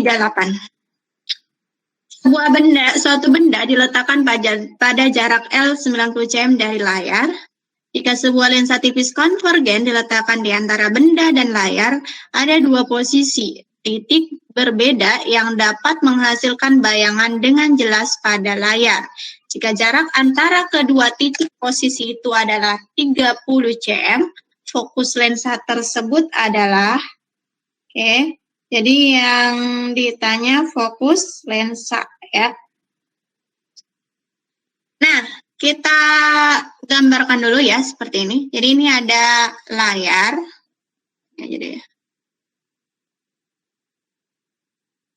38. Suatu benda diletakkan pada jarak L 90 cm dari layar. Jika sebuah lensa tipis konvergen diletakkan di antara benda dan layar, ada dua posisi titik berbeda yang dapat menghasilkan bayangan dengan jelas pada layar. Jika jarak antara kedua titik posisi itu adalah 30 cm, fokus lensa tersebut adalah, jadi yang ditanya fokus lensa ya. Nah, kita gambarkan dulu ya seperti ini. Jadi ini ada layar.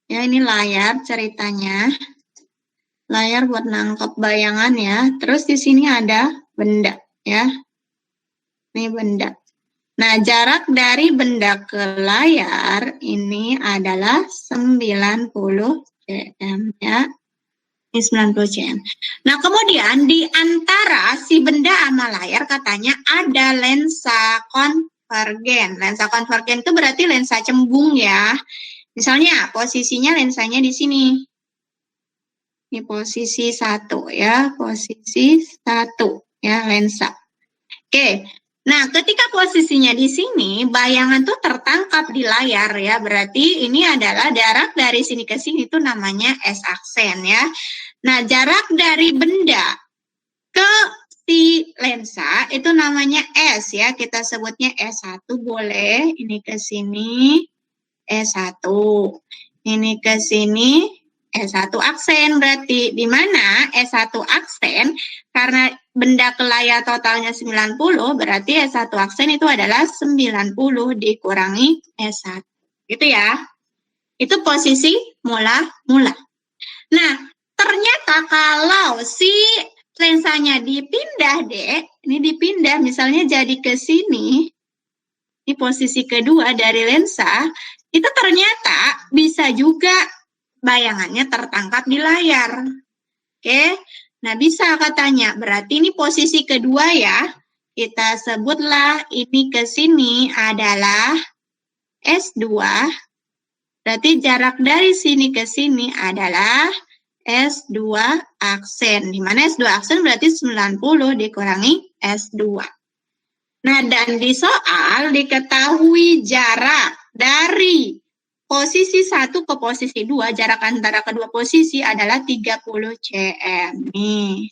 Ya, ini layar ceritanya. Layar buat nangkep bayangan ya. Terus di sini ada benda ya. Ini benda. Nah, jarak dari benda ke layar ini adalah 90 cm ya. Ini 90 cm. Nah, kemudian di antara si benda sama layar katanya ada lensa konvergen. Lensa konvergen itu berarti lensa cembung ya. Misalnya posisinya lensanya di sini. Ini posisi 1 ya, posisi 1 ya lensa. Oke. Nah, ketika posisinya di sini, bayangan tuh tertangkap di layar ya. Berarti ini adalah jarak dari sini ke sini itu namanya S-aksen ya. Nah, jarak dari benda ke si lensa itu namanya S ya. Kita sebutnya S1 boleh. Ini ke sini S1. Ini ke sini S1 aksen berarti. Di mana S1 aksen karena benda ke layar totalnya 90, berarti S1 aksen itu adalah 90 dikurangi S1. Gitu ya. Itu posisi mula-mula. Nah, ternyata kalau si lensanya dipindah ini dipindah misalnya jadi ke sini, ini posisi kedua dari lensa, itu ternyata bisa juga bayangannya tertangkap di layar. Oke. Nah, bisa katanya. Berarti ini posisi kedua ya. Kita sebutlah ini ke sini adalah S2. Berarti jarak dari sini ke sini adalah S2 aksen. Di mana S2 aksen berarti 90 dikurangi S2. Nah, dan di soal diketahui jarak dari posisi 1 ke posisi 2, jarak antara kedua posisi adalah 30 cm. Nih.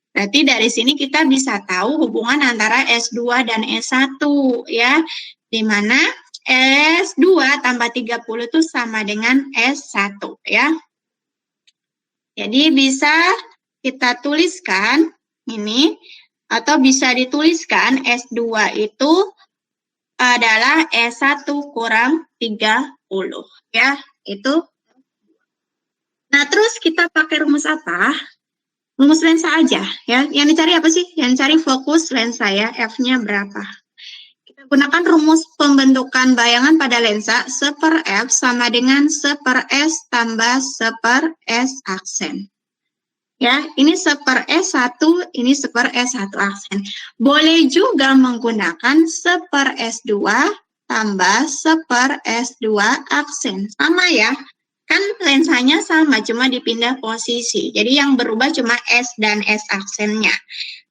Berarti dari sini kita bisa tahu hubungan antara S2 dan S1 ya. Di mana S2 tambah 30 itu sama dengan S1 ya. Jadi bisa kita tuliskan ini atau bisa dituliskan S2 itu adalah S1 kurang 30 ya, itu. Nah, terus kita pakai rumus apa? Rumus lensa aja ya. Yang dicari apa sih? Yang dicari fokus lensa ya, F-nya berapa? Kita gunakan rumus pembentukan bayangan pada lensa 1/F sama dengan 1/S tambah 1/S aksen. Ya, ini 1/S1, ini 1/S1 aksen. Boleh juga menggunakan 1/S2 tambah 1/S2 aksen. Sama ya, kan lensanya sama, cuma dipindah posisi. Jadi yang berubah cuma S dan S aksennya.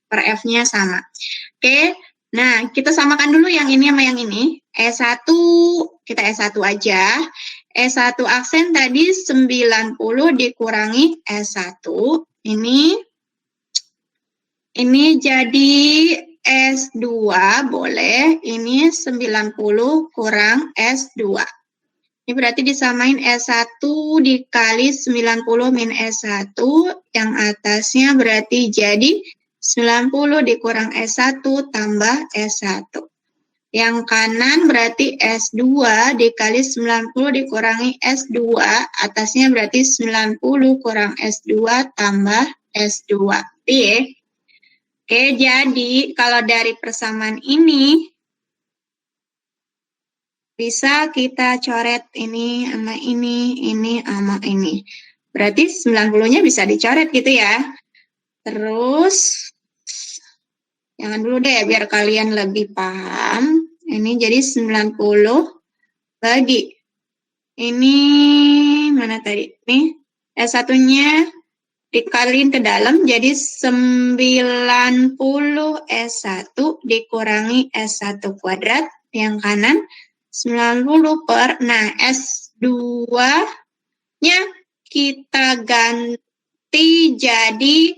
Per F-nya sama. Oke, nah kita samakan dulu yang ini sama yang ini. S1, kita S1 aja. S1 aksen tadi 90 dikurangi S1. Ini jadi S2 boleh, ini 90 kurang S2. Ini berarti disamain S1 dikali 90 min S1, yang atasnya berarti jadi 90 dikurang S1 tambah S1. Yang kanan berarti S2 dikali 90 dikurangi S2, atasnya berarti 90 kurang S2 tambah S2. Oke, jadi kalau dari persamaan ini, bisa kita coret ini sama ini sama ini. Berarti 90-nya bisa dicoret gitu ya. Terus, jangan dulu deh biar kalian lebih paham. Ini jadi 90 bagi ini mana tadi? Nih, S1-nya dikaliin ke dalam, jadi 90 S1 dikurangi S1 kuadrat, yang kanan 90 per, nah S2-nya kita ganti jadi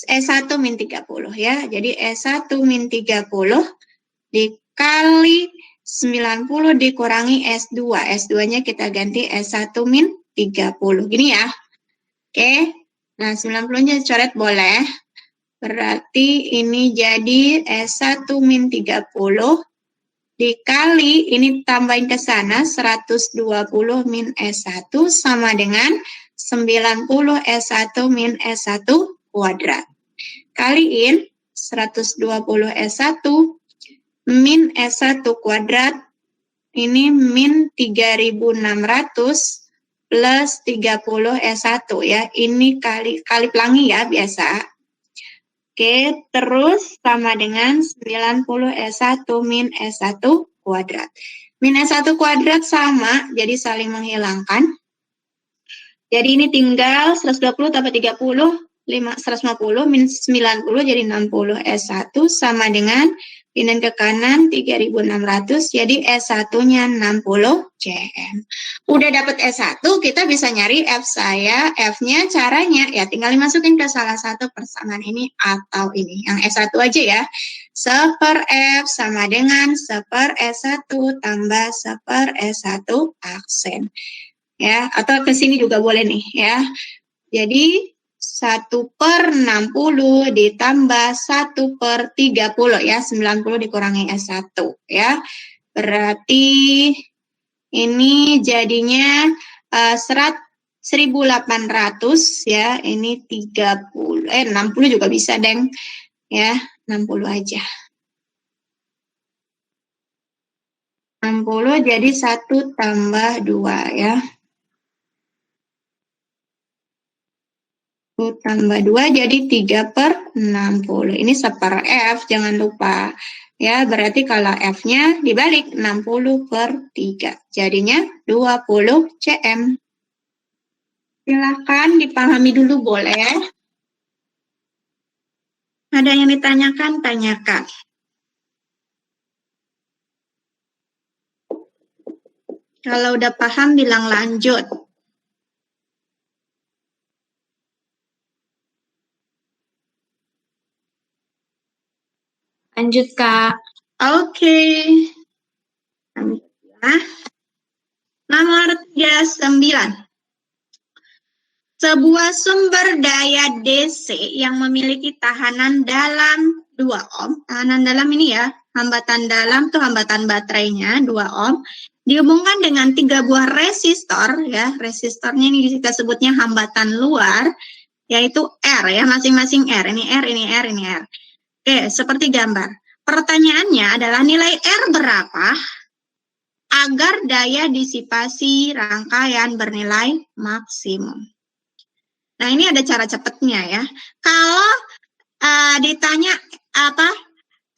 S1 min 30 ya. Jadi S1 min 30 dikali 90 dikurangi S2. S2-nya kita ganti S1 min 30. Gini ya. Oke. Nah, 90-nya coret boleh. Berarti ini jadi S1 min 30 dikali, ini tambahin ke sana, 120 min S1 sama dengan 90 S1 min S1 kuadrat. Kaliin 120 S1 min S1 kuadrat, ini min 3600 plus 30 S1 ya. Ini kali pelangi ya, biasa. Oke, terus sama dengan 90 S1 min S1 kuadrat. Min S1 kuadrat sama, jadi saling menghilangkan. Jadi ini tinggal 120 tambah 30, 150 min 90 jadi 60 S1 sama dengan pindah ke kanan 3600, jadi S1-nya 60 cm. Udah dapat S1, kita bisa nyari F saya. F-nya caranya ya tinggal dimasukin ke salah satu persamaan ini atau ini. Yang S1 aja ya. 1/F sama dengan 1/S1 tambah 1/S1 aksen. Ya, atau ke sini juga boleh nih ya. Jadi 1/60 ditambah 1/30 ya, 90 dikurangi S1 ya. Berarti ini jadinya 1800 ya, ini 60 juga bisa, Deng. Ya, 60 aja. 60 jadi 1 tambah 2 ya. 1 tambah 2 jadi 3/60. Ini 1/F, jangan lupa. Ya, berarti kalau F-nya dibalik 60/3. Jadinya 20 cm. Silakan dipahami dulu boleh. Ada yang ditanyakan, tanyakan. Kalau udah paham bilang lanjut. Lanjut, Kak. Oke. Nomor 39. Sebuah sumber daya DC yang memiliki tahanan dalam 2 ohm. Tahanan dalam ini ya, hambatan dalam tuh hambatan baterainya 2 ohm. Dihubungkan dengan 3 buah resistor ya. Resistornya ini kita sebutnya hambatan luar, yaitu R ya, masing-masing R. Ini R, ini R, ini R. Oke, seperti gambar. Pertanyaannya adalah nilai R berapa agar daya disipasi rangkaian bernilai maksimum. Nah, ini ada cara cepatnya ya. Kalau ditanya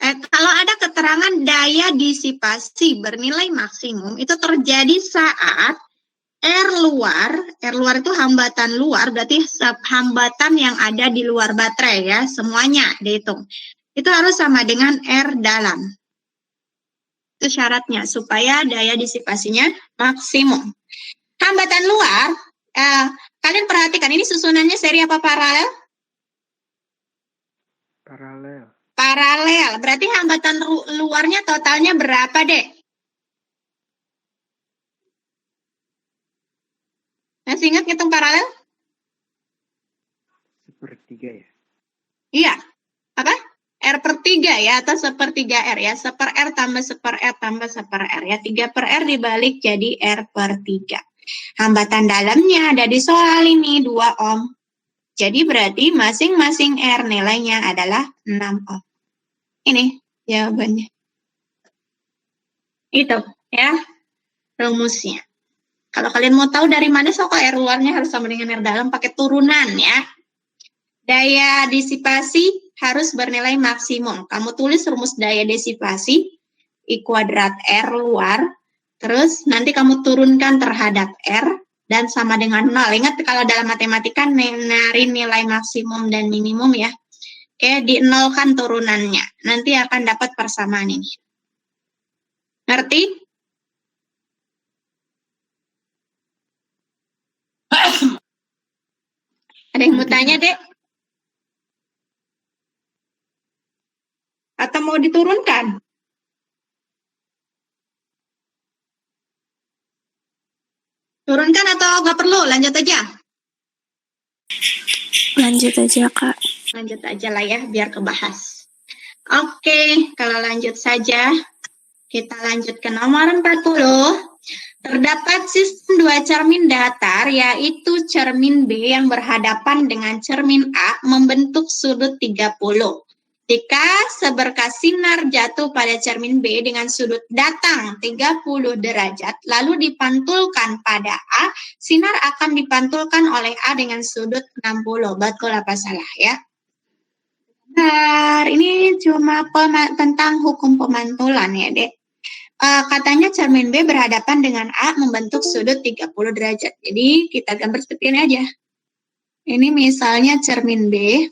kalau ada keterangan daya disipasi bernilai maksimum, itu terjadi saat R luar itu hambatan luar, berarti hambatan yang ada di luar baterai ya, semuanya dihitung. Itu harus sama dengan R dalam. Itu syaratnya, supaya daya disipasinya maksimum. Hambatan luar, kalian perhatikan, ini susunannya seri apa paralel? Paralel. Paralel, berarti hambatan luarnya totalnya berapa, Dek? Masih ingat ngitung paralel? 1/3 ya? Iya. Apa? R/3 ya, atau 1/3 R ya. 1/R tambah 1/R tambah 1/R ya. 3/R dibalik jadi R/3. Hambatan dalamnya ada di soal ini 2 ohm. Jadi berarti masing-masing R nilainya adalah 6 ohm. Ini jawabannya. Itu ya rumusnya. Kalau kalian mau tahu dari mana so R luarnya harus sama dengan R dalam pakai turunan ya. Daya disipasi harus bernilai maksimum. Kamu tulis rumus daya disipasi I kuadrat R luar, terus nanti kamu turunkan terhadap R dan sama dengan 0. Ingat kalau dalam matematika nyari nilai maksimum dan minimum ya. Oke, di 0 kan turunannya. Nanti akan dapat persamaan ini. Ngerti? Ada yang mau tanya, Dek? Atau mau diturunkan? Turunkan atau nggak perlu? Lanjut aja. Lanjut aja, Kak. Lanjut aja lah ya, biar kebahas. Oke, kalau lanjut saja, kita lanjut ke nomor 40. Terdapat sistem dua cermin datar, yaitu cermin B yang berhadapan dengan cermin A membentuk sudut 30. Jika seberkas sinar jatuh pada cermin B dengan sudut datang 30 derajat, lalu dipantulkan pada A, sinar akan dipantulkan oleh A dengan sudut 60. Betul apa salah ya? Bentar, ini cuma tentang hukum pemantulan ya, Dek. Katanya cermin B berhadapan dengan A membentuk sudut 30 derajat. Jadi kita gambar seperti ini aja. Ini misalnya cermin B.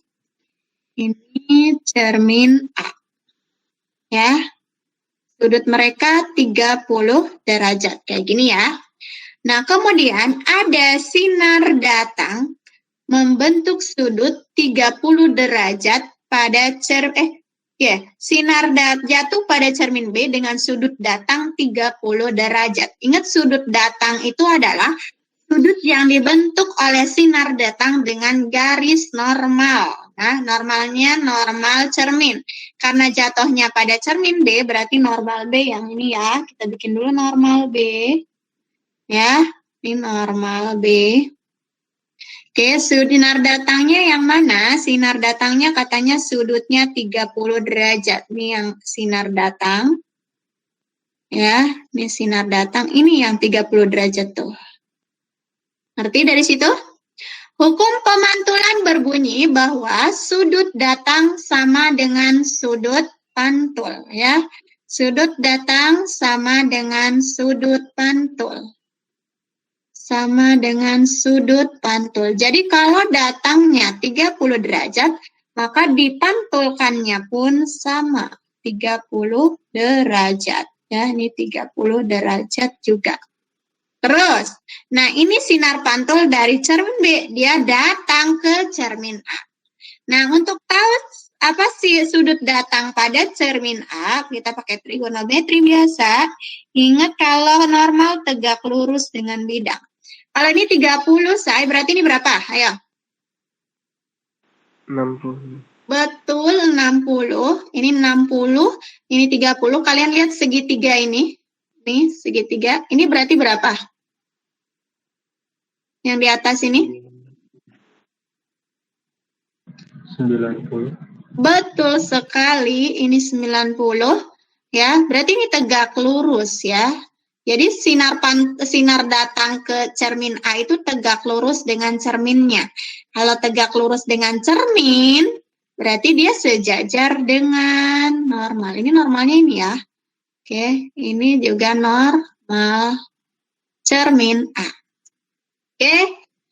Ini cermin A. Ya. Sudut mereka 30 derajat. Kayak gini ya. Nah, kemudian ada sinar datang membentuk sudut 30 derajat pada sinar jatuh pada cermin B dengan sudut datang 30 derajat. Ingat, sudut datang itu adalah sudut yang dibentuk oleh sinar datang dengan garis normal. Nah, normalnya normal cermin. Karena jatuhnya pada cermin B, berarti normal B yang ini ya. Kita bikin dulu normal B. Ya, ini normal B. Oke, sinar datangnya yang mana? Sinar datangnya katanya sudutnya 30 derajat. Ini yang sinar datang. Ya, ini sinar datang. Ini yang 30 derajat tuh. Ngerti dari situ? Hukum pemantulan berbunyi bahwa sudut datang sama dengan sudut pantul. Ya, sudut datang sama dengan sudut pantul. Sama dengan sudut pantul. Jadi kalau datangnya 30 derajat, maka dipantulkannya pun sama 30 derajat. Ya, ini 30 derajat juga. Terus, nah ini sinar pantul dari cermin B, dia datang ke cermin A. Nah, untuk tahu apa sih sudut datang pada cermin A, kita pakai trigonometri biasa. Ingat kalau normal tegak lurus dengan bidang. Kalau ini 30, say, berarti ini berapa? Ayo. 60. Betul, 60. Ini 60, ini 30. Kalian lihat segitiga ini. Nih, segitiga. Ini berarti berapa? Yang di atas ini? 90. Betul sekali, ini 90. Ya, berarti ini tegak lurus ya. Jadi sinar datang ke cermin A itu tegak lurus dengan cerminnya. Kalau tegak lurus dengan cermin, berarti dia sejajar dengan normal. Ini normalnya ini ya. Oke, ini juga normal cermin A. Oke,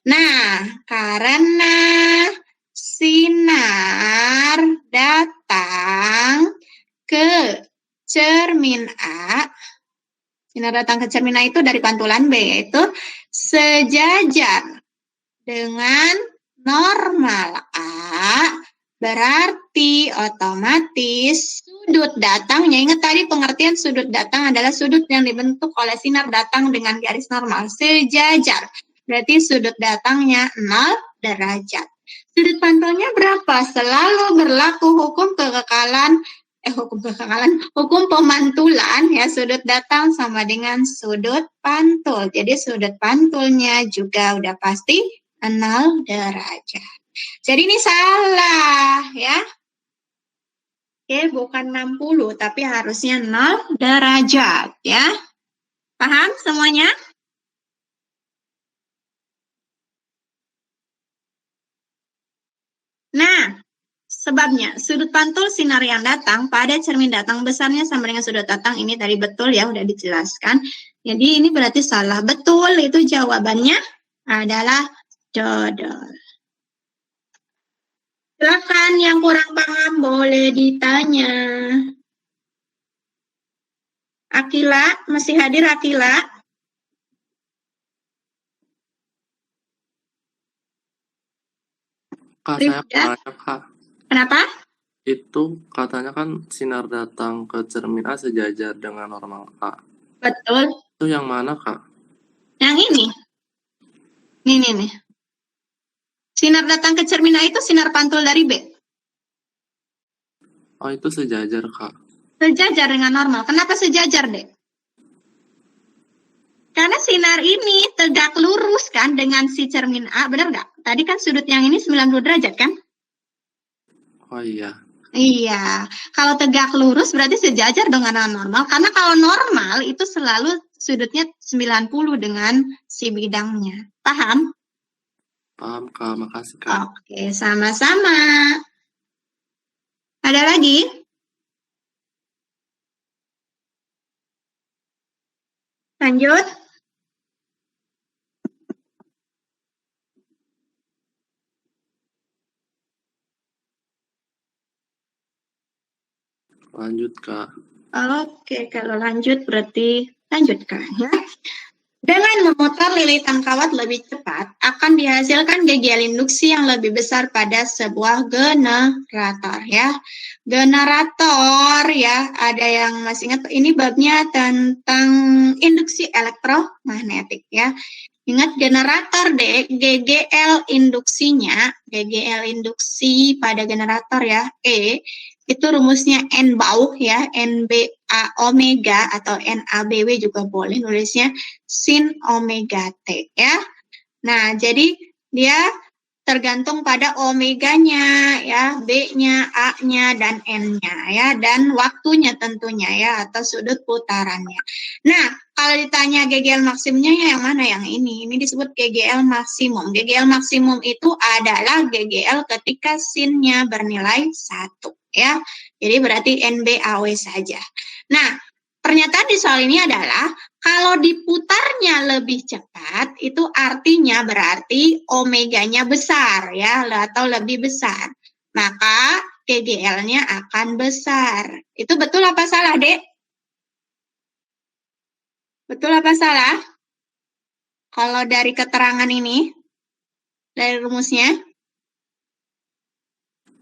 nah karena sinar datang ke cermin A, sinar datang ke cermin A itu dari pantulan B, yaitu sejajar dengan normal A, berarti otomatis sudut datangnya, ingat tadi pengertian sudut datang adalah sudut yang dibentuk oleh sinar datang dengan garis normal, sejajar. Berarti sudut datangnya 0 derajat. Sudut pantulnya berapa? Selalu berlaku hukum pemantulan ya, sudut datang sama dengan sudut pantul. Jadi sudut pantulnya juga udah pasti 0 derajat. Jadi ini salah ya. Oke, bukan 60 tapi harusnya 0 derajat ya. Paham semuanya? Nah, sebabnya sudut pantul sinar yang datang pada cermin datang besarnya sama dengan sudut datang ini tadi betul ya, udah dijelaskan. Jadi ini berarti salah. Betul itu jawabannya adalah dodol. Silakan yang kurang paham boleh ditanya. Akila, masih hadir Akila? Kak, saya Rifda? tanya, Kak. Kenapa? Itu katanya kan sinar datang ke cermin A sejajar dengan normal A. Betul. Itu yang mana, Kak? Yang ini. Nih. Sinar datang ke cermin A itu sinar pantul dari B. Oh, itu sejajar, Kak. Sejajar dengan normal. Kenapa sejajar, Dek? Karena sinar ini tegak lurus kan dengan si cermin A, benar nggak? Tadi kan sudut yang ini 90 derajat kan? Oh iya. Iya, kalau tegak lurus berarti sejajar dengan normal. Karena kalau normal itu selalu sudutnya 90 dengan si bidangnya. Paham? Paham, Kak. Makasih, Kak. Oke, sama-sama. Ada lagi? Lanjut. Lanjut, Kak. Oke, kalau lanjut berarti lanjutkan ya. Dengan memutar lilitan kawat lebih cepat, akan dihasilkan GGL induksi yang lebih besar pada sebuah generator ya. Generator ya, ada yang masih ingat ini babnya tentang induksi elektromagnetik ya. Ingat generator GGL induksinya, GGL induksi pada generator ya, E, itu rumusnya N bauh ya, NBA omega atau NABW juga boleh nulisnya sin omega T ya. Nah, jadi dia tergantung pada omeganya ya, B-nya, A-nya, dan N-nya ya, dan waktunya tentunya ya, atau sudut putarannya. Nah, kalau ditanya GGL maksimumnya yang mana? Yang ini disebut GGL maksimum. GGL maksimum itu adalah GGL ketika sin-nya bernilai 1 ya. Jadi berarti NBAW saja. Nah, pernyataan di soal ini adalah kalau diputarnya lebih cepat, itu artinya berarti omeganya besar ya, atau lebih besar. Maka GGL-nya akan besar. Itu betul apa salah, Dek? Betul apa salah? Kalau dari keterangan ini, dari rumusnya?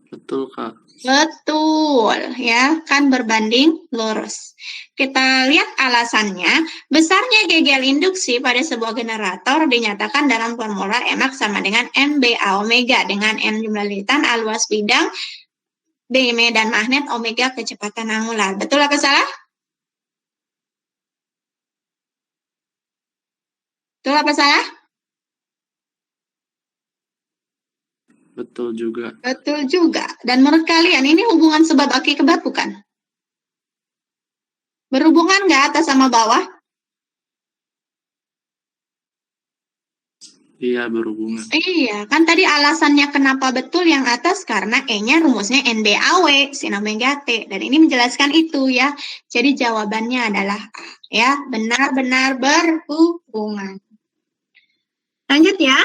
Betul, Kak. Betul, ya, kan berbanding lurus. Kita lihat alasannya, besarnya GGL induksi pada sebuah generator dinyatakan dalam formula Mx sama dengan NBA omega dengan N jumlah lilitan, A luas bidang, B medan magnet, omega kecepatan angular. Betul apa salah? Betul apa salah? Betul juga. Betul juga. Dan menurut kalian ini hubungan sebab akibat bukan? Berhubungan nggak atas sama bawah? Iya, berhubungan. Iya, kan tadi alasannya kenapa betul yang atas karena E-nya rumusnya NBAW, sin omega T. Dan ini menjelaskan itu ya. Jadi jawabannya adalah A. Ya, benar-benar berhubungan. Lanjut ya.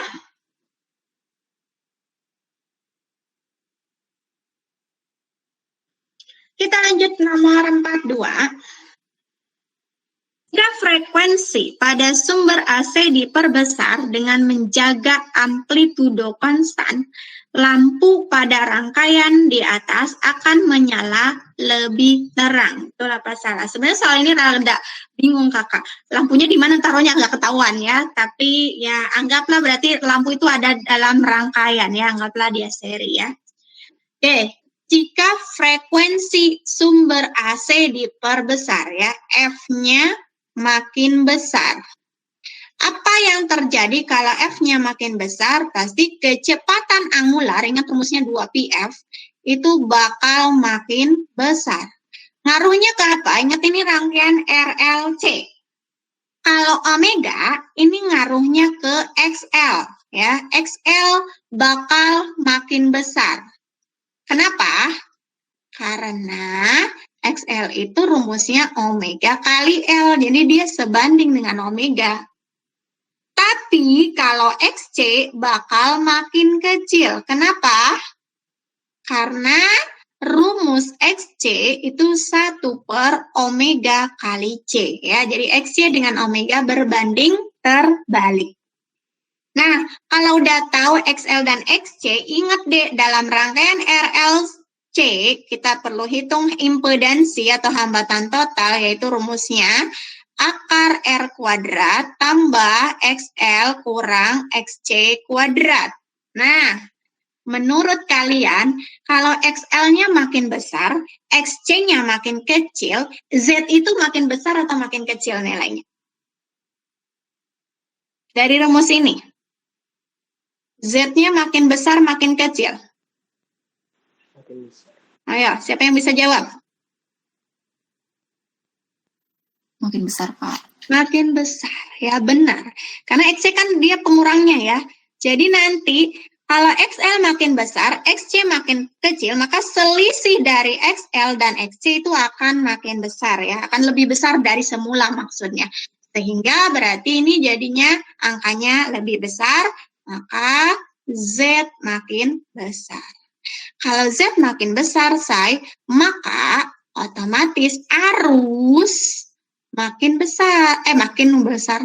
Kita lanjut nomor 42. Jika frekuensi pada sumber AC diperbesar dengan menjaga amplitudo konstan, lampu pada rangkaian di atas akan menyala lebih terang. Betul apa salah? Sebenarnya soal ini rada bingung kakak. Lampunya di mana taruhnya nggak ketahuan ya. Tapi ya anggaplah berarti lampu itu ada dalam rangkaian ya. Anggaplah dia seri ya. Oke. Jika frekuensi sumber AC diperbesar ya, F-nya makin besar. Apa yang terjadi kalau F-nya makin besar? Pasti kecepatan angular, ingat rumusnya 2πf, itu bakal makin besar. Ngaruhnya ke apa? Ingat ini rangkaian RLC. Kalau omega, ini ngaruhnya ke XL. Ya, XL bakal makin besar. Kenapa? Karena XL itu rumusnya omega kali L. Jadi dia sebanding dengan omega. Tapi Tapi kalau XC bakal makin kecil. Kenapa? Karena rumus XC itu 1 per omega kali C. Ya, jadi XC dengan omega berbanding terbalik. Nah, kalau udah tahu XL dan XC, ingat deh dalam rangkaian RLC, kita perlu hitung impedansi atau hambatan total, yaitu rumusnya akar R kuadrat tambah XL kurang XC kuadrat. Nah, menurut kalian, kalau XL-nya makin besar, XC-nya makin kecil, Z itu makin besar atau makin kecil nilainya? Dari rumus ini, Z-nya makin besar, makin kecil. Makin besar. Ayo, siapa yang bisa jawab? Makin besar, Pak. Makin besar, ya benar. Karena XC kan dia pengurangnya ya. Jadi nanti kalau XL makin besar, XC makin kecil, maka selisih dari XL dan XC itu akan makin besar ya. Akan lebih besar dari semula maksudnya. Sehingga berarti ini jadinya angkanya lebih besar, maka Z makin besar. Kalau Z makin besar, maka otomatis arus makin besar,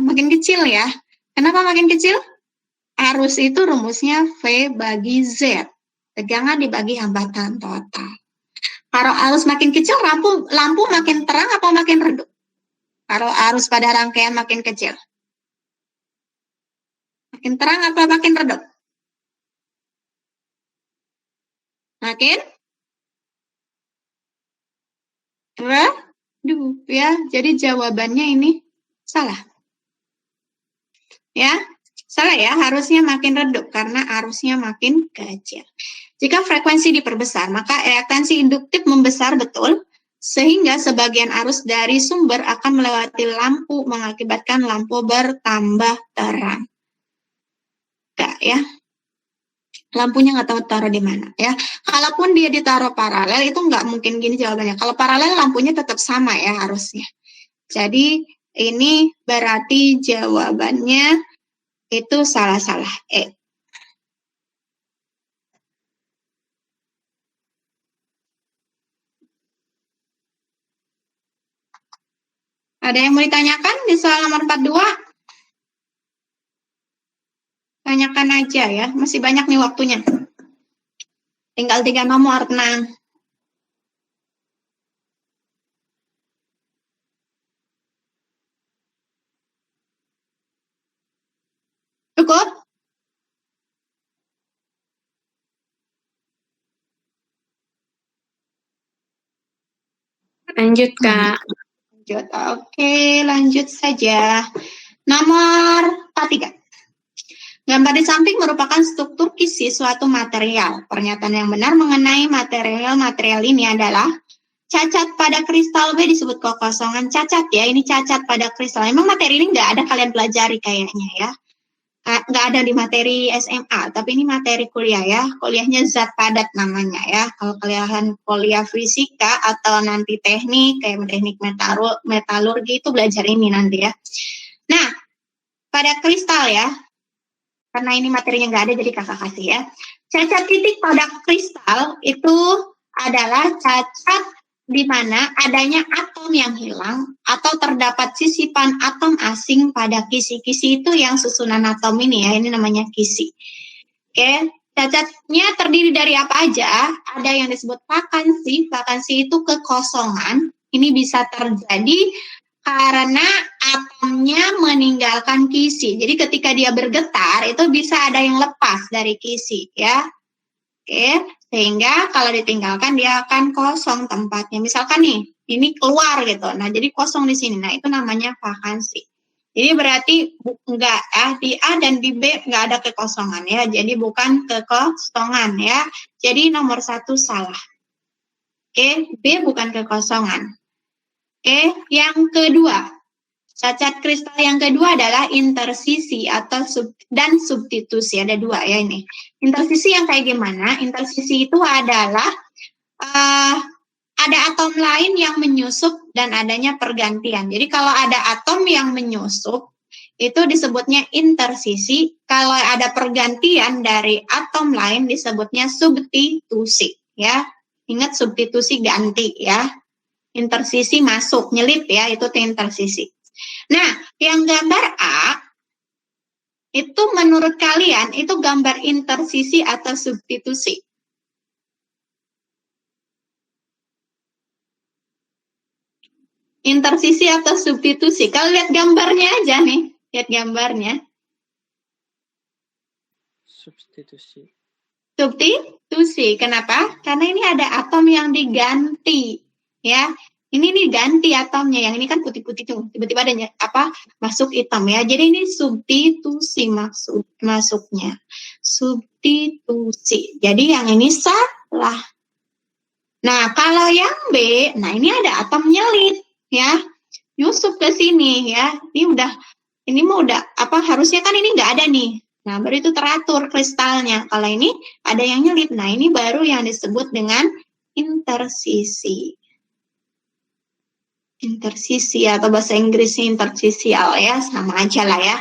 makin kecil ya. Kenapa makin kecil? Arus itu rumusnya V bagi Z. Tegangan dibagi hambatan total. Kalau arus makin kecil, lampu makin terang apa makin redup? Kalau arus pada rangkaian makin kecil. Makin terang apa makin redup? Makin redup ya. Jadi jawabannya ini salah. Ya, salah ya. Harusnya makin redup karena arusnya makin kecil. Jika frekuensi diperbesar, maka reaktansi induktif membesar betul, sehingga sebagian arus dari sumber akan melewati lampu, mengakibatkan lampu bertambah terang. Enggak ya. Lampunya nggak tahu taruh di mana ya. Kalaupun dia ditaruh paralel, itu nggak mungkin gini jawabannya. Kalau paralel, lampunya tetap sama ya harusnya. Jadi, ini berarti jawabannya itu salah-salah. Ada yang mau ditanyakan di soal nomor 42? Tanyakan aja ya, masih banyak nih waktunya. Tinggal 3 nomor, tenang. Cukup? Lanjut, Kak. Lanjut. Oke, lanjut saja. Nomor 43. Gambar di samping merupakan struktur kisi suatu material. Pernyataan yang benar mengenai material ini adalah cacat pada kristal B disebut kekosongan. Cacat ya, ini cacat pada kristal. Emang materi ini nggak ada kalian pelajari kayaknya ya. Nggak ada di materi SMA, tapi ini materi kuliah ya. Kuliahnya zat padat namanya ya. Kalau kalian kuliah fisika atau nanti teknik, kayak teknik metalurgi itu belajar ini nanti ya. Nah, pada kristal ya, karena ini materinya nggak ada jadi kakak kasih ya. Cacat titik pada kristal itu adalah cacat di mana adanya atom yang hilang atau terdapat sisipan atom asing pada kisi. Kisi itu yang susunan atom ini ya, ini namanya kisi. Oke, cacatnya terdiri dari apa aja? Ada yang disebut vakansi. Vakansi itu kekosongan. Ini bisa terjadi karena atomnya meninggalkan kisi. Jadi ketika dia bergetar itu bisa ada yang lepas dari kisi ya. Oke, sehingga kalau ditinggalkan dia akan kosong tempatnya. Misalkan nih, ini keluar gitu. Nah, jadi kosong di sini. Nah, itu namanya vakansi. Jadi berarti enggak di A dan di B enggak ada kekosongan ya. Jadi bukan kekosongan ya. Jadi nomor 1 salah. Oke, B bukan kekosongan. Oke, yang kedua. Cacat kristal yang kedua adalah intersisi atau substitusi. Ada 2 ya ini. Intersisi yang kayak gimana? Intersisi itu adalah ada atom lain yang menyusup dan adanya pergantian. Jadi kalau ada atom yang menyusup, itu disebutnya intersisi. Kalau ada pergantian dari atom lain disebutnya substitusi, ya. Ingat substitusi ganti, ya. Intersisi masuk, nyelip ya, itu intersisi. Nah, yang gambar A, itu menurut kalian, itu gambar intersisi atau substitusi? Intersisi atau substitusi? Kalau lihat gambarnya aja nih, lihat gambarnya. Substitusi. Substitusi, kenapa? Karena ini ada atom yang diganti, ya. Ini diganti atomnya, yang ini kan putih-putih tuh, tiba-tiba ada masuk hitam ya. Jadi ini substitusi masuknya, substitusi. Jadi yang ini salah. Nah kalau yang B, nah ini ada atom nyelip, ya, nyusup ke sini ya. Ini mau udah harusnya kan ini nggak ada nih. Nah baru itu teratur kristalnya. Kalau ini ada yang nyelip, nah ini baru yang disebut dengan intersisi. Intersisi atau bahasa Inggrisnya intersisial ya, sama aja lah ya.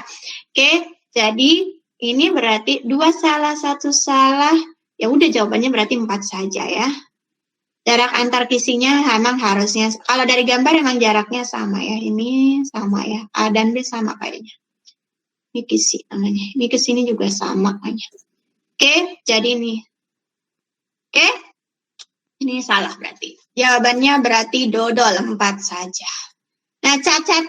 Oke, jadi ini berarti 2 salah, 1 salah. Ya udah jawabannya berarti 4 saja ya. Jarak antar kisinya memang harusnya, kalau dari gambar emang jaraknya sama ya. Ini sama ya, A dan B sama kayaknya. Ini kisi namanya. Ini kesini juga sama kayaknya. Oke, jadi ini. Oke, ini salah berarti. Jawabannya berarti dodol 4 saja. Nah, cacat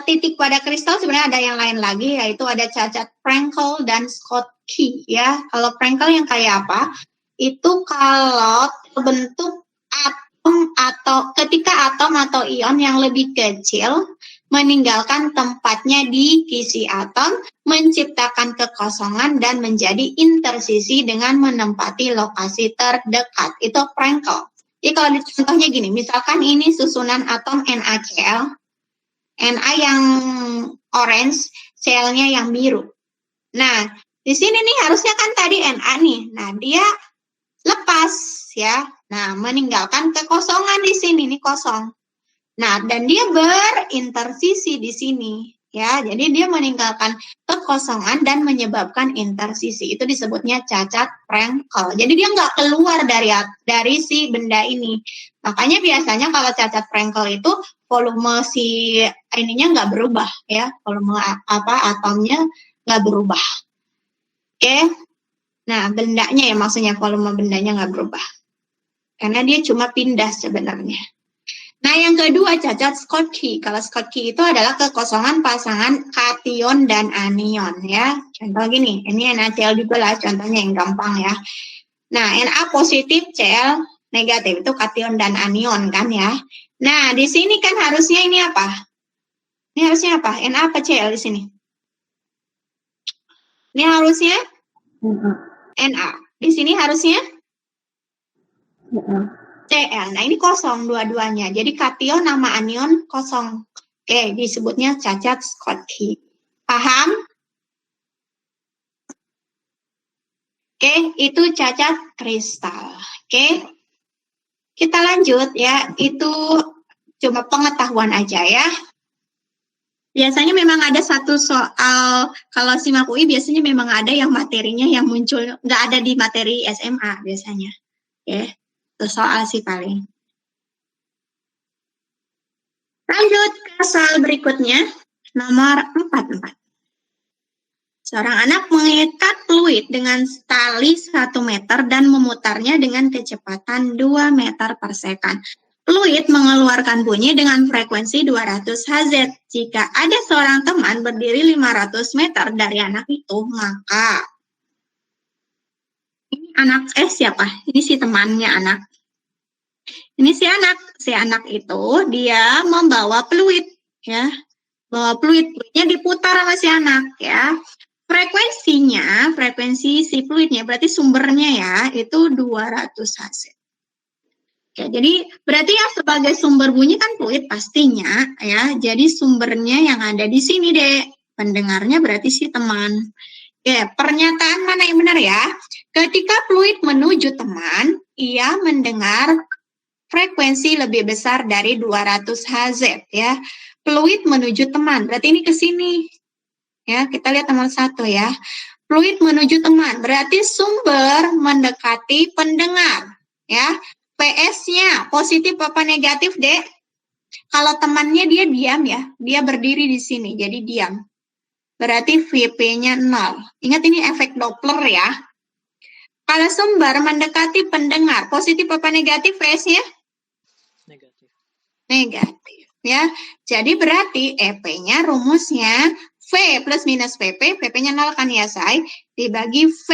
titik pada kristal sebenarnya ada yang lain lagi, yaitu ada cacat Frankel dan Schottky ya. Kalau Frankel yang kayak apa? Itu kalau terbentuk atom atau ketika atom atau ion yang lebih kecil meninggalkan tempatnya di kisi atom, menciptakan kekosongan dan menjadi intersisi dengan menempati lokasi terdekat. Itu Frankel. Jadi kalau contohnya gini, misalkan ini susunan atom NaCl, Na yang orange, Cl-nya yang biru. Nah, di sini nih harusnya kan tadi Na nih. Nah, dia lepas ya. Nah, meninggalkan kekosongan di sini, nih kosong. Nah, dan dia berintersisi di sini. Ya, jadi dia meninggalkan kekosongan dan menyebabkan intersisi. Itu disebutnya cacat Frankel. Jadi dia nggak keluar dari si benda ini. Makanya biasanya kalau cacat Frankel itu volume si ininya nggak berubah ya, volume atomnya nggak berubah. Oke. Nah, bendanya ya maksudnya volume bendanya nggak berubah. Karena dia cuma pindah sebenarnya. Nah, yang kedua cacat Schottky. Kalau Schottky itu adalah kekosongan pasangan kation dan anion ya. Contoh gini, ini NaCl juga lah contohnya yang gampang ya. Nah, Na positif, Cl negatif itu kation dan anion kan ya. Nah, di sini kan harusnya ini apa? Ini harusnya apa? Na apa Cl di sini? Ini harusnya Na. Di sini harusnya Cl. Nah, ini kosong dua-duanya. Jadi kation sama anion kosong. Oke, disebutnya cacat Schottky. Paham? Oke, itu cacat kristal. Oke. Kita lanjut ya. Itu cuma pengetahuan aja ya. Biasanya memang ada satu soal, kalau simak UI biasanya memang ada yang materinya yang muncul, nggak ada di materi SMA biasanya. Oke. Soal sih paling. Lanjut ke soal berikutnya, nomor 44. Seorang anak mengikat fluid dengan tali 1 meter dan memutarnya dengan kecepatan 2 meter per second. Fluid mengeluarkan bunyi dengan frekuensi 200 Hz. Jika ada seorang teman berdiri 500 meter dari anak itu, maka ini siapa? Ini si temannya anak. Ini si anak itu dia membawa fluid ya. Bawa fluidnya diputar sama si anak ya. Frekuensi si fluidnya berarti sumbernya ya itu 200 Hz. Ya, jadi berarti ya sebagai sumber bunyi kan fluid pastinya ya. Jadi sumbernya yang ada di sini deh. Pendengarnya berarti si teman. Ya, pernyataan mana yang benar ya? Ketika fluid menuju teman, ia mendengar frekuensi lebih besar dari 200 Hz ya. Fluid menuju teman, berarti ini ke sini. Ya, kita lihat nomor 1 ya. Fluid menuju teman, berarti sumber mendekati pendengar. Ya, PS-nya positif apa negatif, Dek? Kalau temannya dia diam ya, dia berdiri di sini, jadi diam. Berarti VP-nya 0. Ingat ini efek Doppler ya. Kalau sumber mendekati pendengar, positif apa negatif PS-nya? Negatif. Negatif. Ya, jadi berarti EP-nya rumusnya V plus minus VP, VP-nya 0 kan ya, say, dibagi V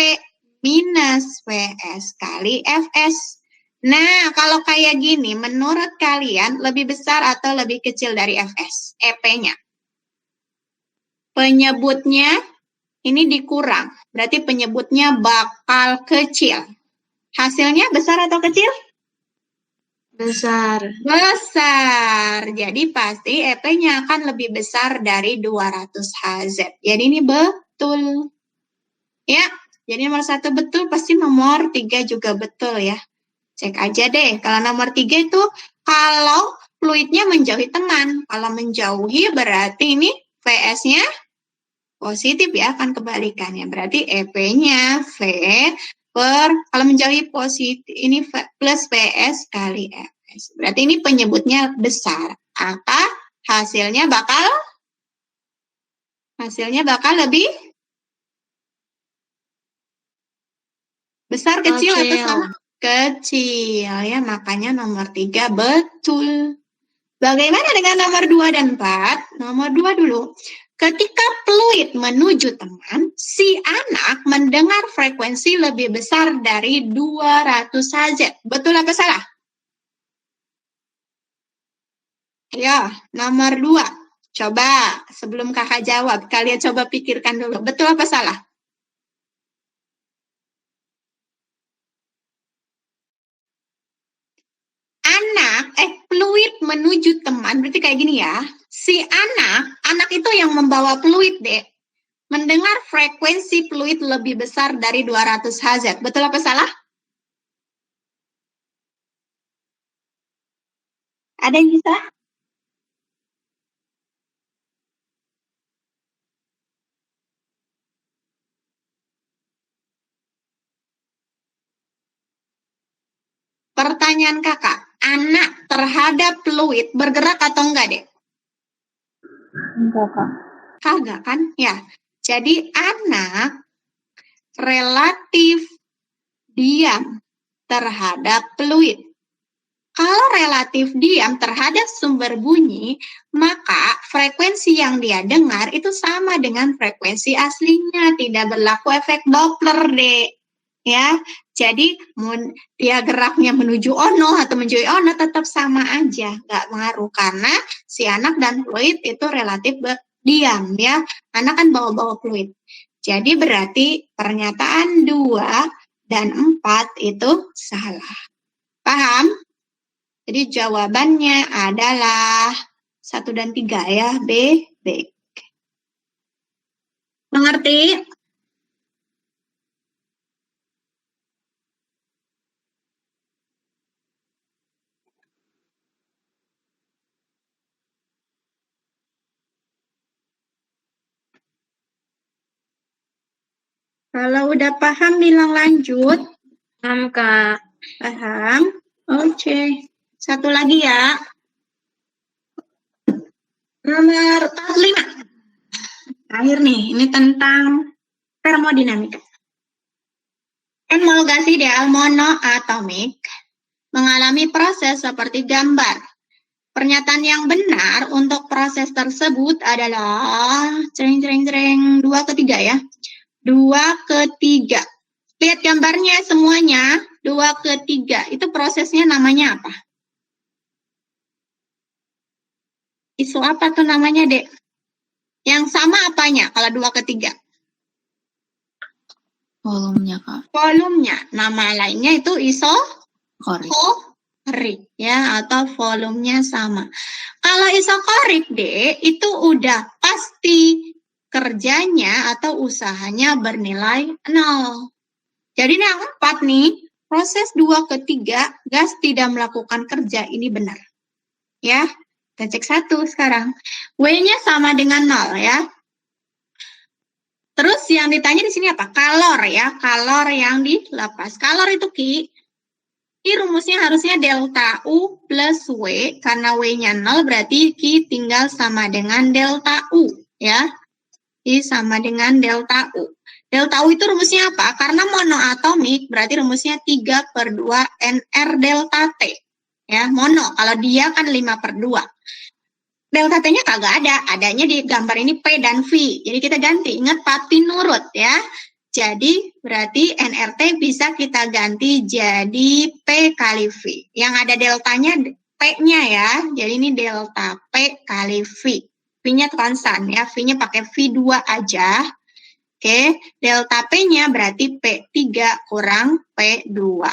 minus VS kali FS. Nah, kalau kayak gini, menurut kalian lebih besar atau lebih kecil dari FS? EP-nya. Penyebutnya ini dikurang, berarti penyebutnya bakal kecil. Hasilnya besar atau kecil? Besar. Besar. Jadi pasti EP-nya akan lebih besar dari 200 Hz. Jadi ini betul. Ya, jadi nomor 1 betul, pasti nomor 3 juga betul ya. Cek aja deh, kalau nomor 3 itu kalau fluidnya menjauhi teman. Kalau menjauhi berarti ini VS-nya positif ya, akan kebalikannya. Berarti EP-nya V kalau menjauhi positif, ini plus PS kali FS. Berarti ini penyebutnya besar. Maka hasilnya bakal lebih besar, kecil atau sama? Kecil ya, makanya nomor 3 betul. Bagaimana dengan nomor 2 dan 4? Nomor 2 dulu. Ketika fluid menuju teman, si anak mendengar frekuensi lebih besar dari 200 Hz. Betul apa salah? Ya, nomor 2. Coba, sebelum kakak jawab, kalian coba pikirkan dulu. Betul apa salah? Fluid menuju teman, berarti kayak gini ya. Si anak itu yang membawa fluid, Dek. Mendengar frekuensi fluid lebih besar dari 200 Hz. Betul apa salah? Ada yang bisa? Pertanyaan kakak, anak terhadap fluid bergerak atau enggak, Dek? Enggak, Kak. Kagak kan? Ya. Jadi anak relatif diam terhadap fluid. Kalau relatif diam terhadap sumber bunyi, maka frekuensi yang dia dengar itu sama dengan frekuensi aslinya. Tidak berlaku efek Doppler, Dek. Ya, jadi dia geraknya menuju ono atau menjauhi ono tetap sama aja, nggak ngaruh karena si anak dan fluid itu relatif diam ya. Anak kan bawa-bawa fluid. Jadi berarti pernyataan 2 dan 4 itu salah. Paham? Jadi jawabannya adalah 1 dan 3 ya, B. Mengerti? Kalau udah paham bilang lanjut. Paham, Kak. Paham? Oke. Satu lagi ya. Nomor 45. Terakhir nih, ini tentang termodinamika. Homologasi ideal monoatomik mengalami proses seperti gambar. Pernyataan yang benar untuk proses tersebut adalah 2/3 ya. 2/3. Lihat gambarnya semuanya, 2/3. Itu prosesnya namanya apa? Isu apa tuh namanya, Dek? Yang sama apanya kalau 2/3? Volumenya, Kak. Volumenya. Nama lainnya itu Korik. isokorik ya, atau volumenya sama. Kalau isokorik, Dek, itu udah pasti kerjanya atau usahanya bernilai 0. Jadi yang 4 nih, proses 2/3 gas tidak melakukan kerja, ini benar. Ya, kita cek 1 sekarang. W-nya sama dengan 0 ya. Terus yang ditanya di sini apa? Kalor ya, kalor yang dilepas. Kalor itu Ki, ini rumusnya harusnya delta U plus W, karena W-nya 0 berarti Ki tinggal sama dengan delta U ya. Ki sama dengan delta U. Delta U itu rumusnya apa? Karena monoatomik berarti rumusnya 3/2 NR delta T. Ya, mono. Kalau dia kan 5/2. Delta T-nya kagak ada, adanya di gambar ini P dan V. Jadi kita ganti, ingat pati nurut ya. Jadi berarti NRT bisa kita ganti jadi P kali V. Yang ada deltanya P-nya ya, jadi ini delta P kali V. V-nya konstan ya, V-nya pakai V2 aja. Oke, delta P-nya berarti P3 kurang P2.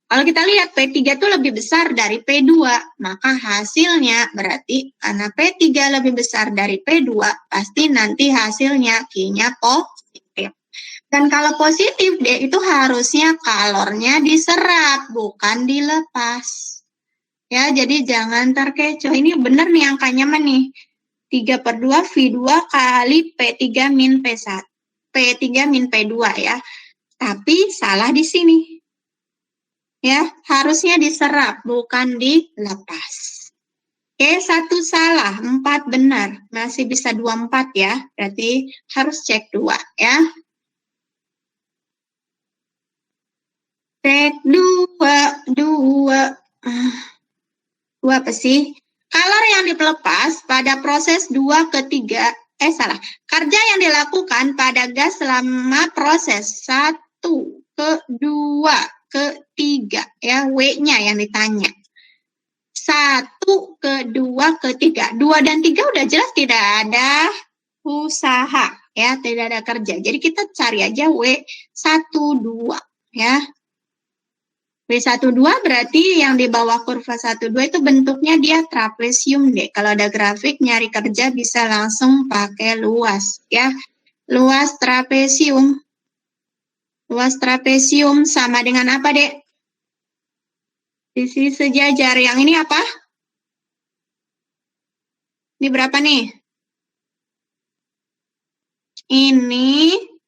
Kalau kita lihat P3 itu lebih besar dari P2, maka hasilnya berarti karena P3 lebih besar dari P2, pasti nanti hasilnya Q-nya positif. Dan kalau positif, D itu harusnya kalornya diserap, bukan dilepas. Ya, jadi jangan terkecoh. Ini benar nih angkanya mah nih. 3/2 V2 kali P3 min P1. P3 min P2 ya. Tapi salah di sini. Ya, harusnya diserap, bukan dilepas. Oke, 1 salah, 4 benar. Masih bisa 24 ya, berarti harus cek 2 ya. Cek 2. 2 apa sih? Kalor yang dilepas pada proses 2 ke 3, kerja yang dilakukan pada gas selama proses 1 ke 2 ke 3 ya, W-nya yang ditanya. 1 ke 2 ke 3. 2 dan 3 udah jelas tidak ada usaha ya, tidak ada kerja. Jadi kita cari aja W12 ya. W12 berarti yang di bawah kurva 12 itu bentuknya dia trapesium deh. Kalau ada grafik nyari kerja bisa langsung pakai luas ya. Luas trapesium. Luas trapesium sama dengan apa, Dek? Sisi sejajar. Yang ini apa? Ini berapa nih? Ini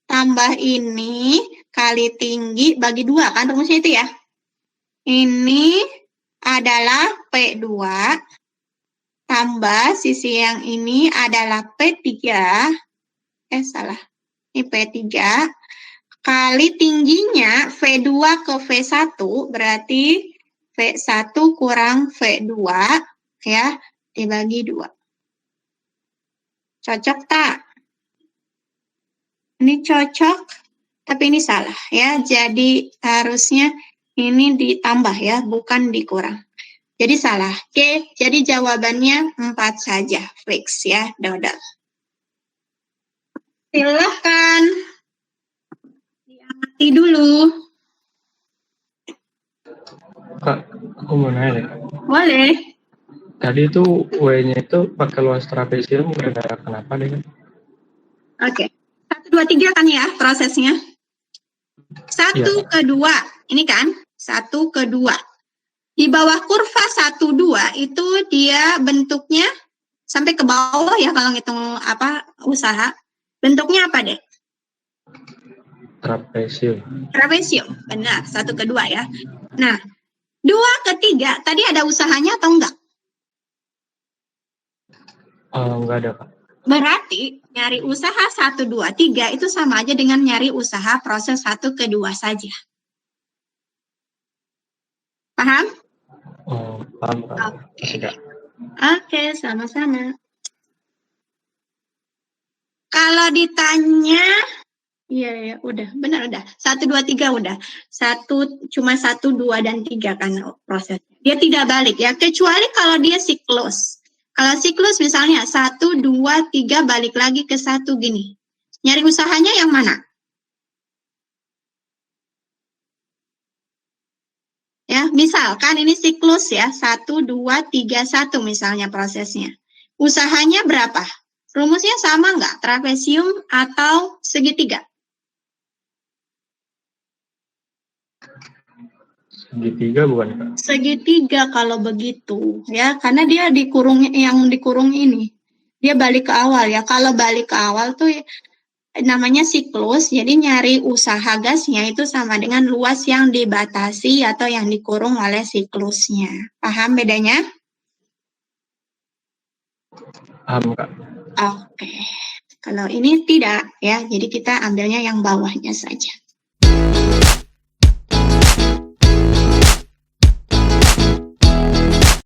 tambah ini kali tinggi bagi 2 kan rumusnya itu ya. Ini adalah P2 tambah sisi yang ini adalah P3. Salah. Ini P3 kali tingginya V2 ke V1 berarti V1 kurang V2 ya, dibagi 2. Cocok tak? Ini cocok, tapi ini salah ya. Jadi harusnya ini ditambah ya, bukan dikurang. Jadi salah. Oke, jadi jawabannya 4 saja, fix ya, Dodol. Silahkan diamati dulu. Kak, aku mau nanya deh. Boleh. Tadi itu W-nya itu pakai luas trapesium gara-gara kenapa deh? Oke. 1, 2, 3 kan ya prosesnya. 1 ke 2. Ini kan 1 ke 2. Di bawah kurva 1, 2 itu dia bentuknya sampai ke bawah ya kalau ngitung usaha. Bentuknya apa deh? Trapesium. Trapesium. Benar, 1 ke 2 ya. Nah, 2 ke 3 tadi ada usahanya atau enggak? Enggak ada, Kak. Berarti nyari usaha 1, 2, 3 itu sama aja dengan nyari usaha proses 1 ke 2 saja. Paham? Oh, paham, Kak. Oke, sama-sama. Kalau ditanya, iya, udah, benar udah. 1, 2, 3 udah. Cuma 1, 2, dan 3 kan prosesnya. Dia tidak balik ya, kecuali kalau dia siklus. Kalau siklus misalnya 1, 2, 3 balik lagi ke 1 gini. Nyari usahanya yang mana? Ya, misalkan ini siklus ya, 1, 2, 3, 1 misalnya prosesnya. Usahanya berapa? Rumusnya sama nggak? Trapesium atau segitiga? Segitiga bukan, Kak? Segitiga kalau begitu ya, karena dia dikurung, yang dikurung ini. Dia balik ke awal ya. Kalau balik ke awal tuh namanya siklus, jadi nyari usaha gasnya itu sama dengan luas yang dibatasi atau yang dikurung oleh siklusnya. Paham bedanya? Paham, Kak. Oke. Kalau ini tidak ya, jadi kita ambilnya yang bawahnya saja.